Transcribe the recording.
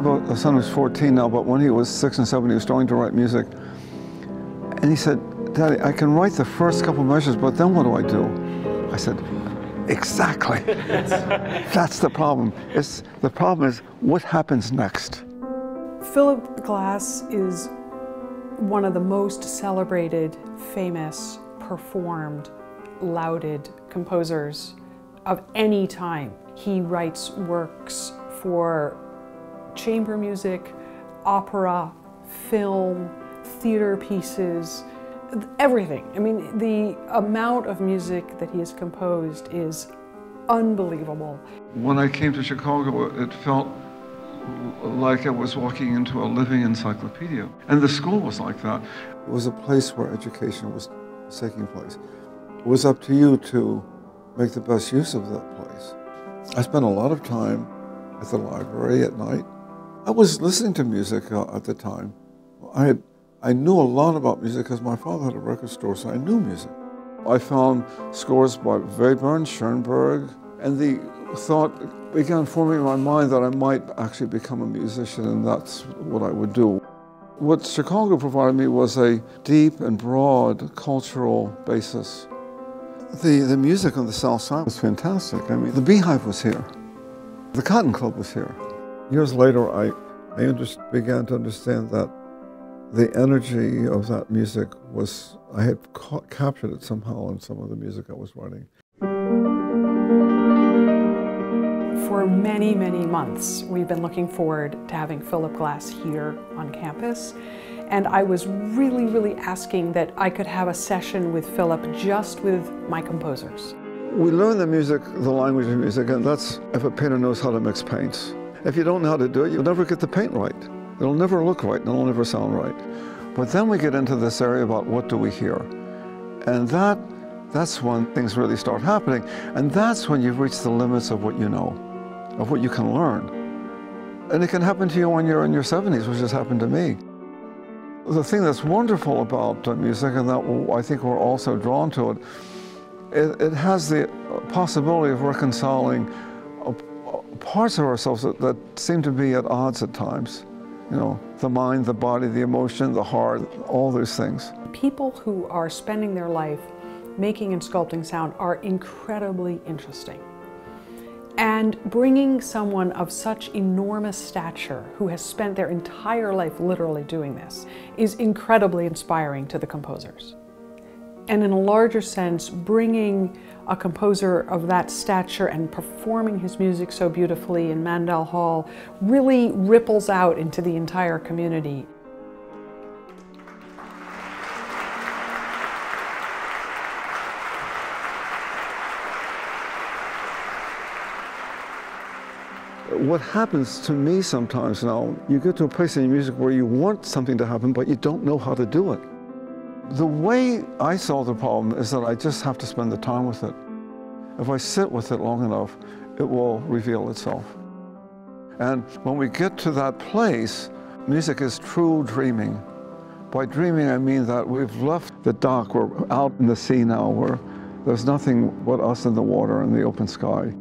have a son who's 14 now, but when he was 6 and 7, he was starting to write music. And he said, "Daddy, I can write the first couple measures, but then what do I do?" I said, "Exactly." That's the problem. The problem is what happens next. Philip Glass is one of the most celebrated, famous, performed, lauded composers of any time. He writes works for chamber music, opera, film, theater pieces, everything. I mean, the amount of music that he has composed is unbelievable. When I came to Chicago, it felt like I was walking into a living encyclopedia. And the school was like that. It was a place where education was taking place. It was up to you to make the best use of that place. I spent a lot of time at the library at night. I was listening to music at the time. I knew a lot about music because my father had a record store, so I knew music. I found scores by Webern, Schoenberg, and the thought began forming in my mind that I might actually become a musician, and that's what I would do. What Chicago provided me was a deep and broad cultural basis. The music on the South Side was fantastic. I mean, the Beehive was here. The Cotton Club was here. Years later, I began to understand that the energy of that music was, I had captured it somehow in some of the music I was writing. For many, many months, we've been looking forward to having Philip Glass here on campus. And I was really, really asking that I could have a session with Philip just with my composers. We learn the music, the language of music, and that's if a painter knows how to mix paints. If you don't know how to do it, you'll never get the paint right. It'll never look right, and it'll never sound right. But then we get into this area about what do we hear. And that's when things really start happening. And that's when you've reached the limits of what you know, of what you can learn. And it can happen to you when you're in your 70s, which has happened to me. The thing that's wonderful about music, and that I think we're also drawn to it, it has the possibility of reconciling parts of ourselves that seem to be at odds at times. You know, the mind, the body, the emotion, the heart, all those things. People who are spending their life making and sculpting sound are incredibly interesting. And bringing someone of such enormous stature who has spent their entire life literally doing this is incredibly inspiring to the composers. And in a larger sense, bringing a composer of that stature and performing his music so beautifully in Mandel Hall really ripples out into the entire community. What happens to me sometimes now, you get to a place in your music where you want something to happen, but you don't know how to do it. The way I solve the problem is that I just have to spend the time with it. If I sit with it long enough, it will reveal itself. And when we get to that place, music is true dreaming. By dreaming, I mean that we've left the dock, we're out in the sea now, where there's nothing but us and the water and the open sky.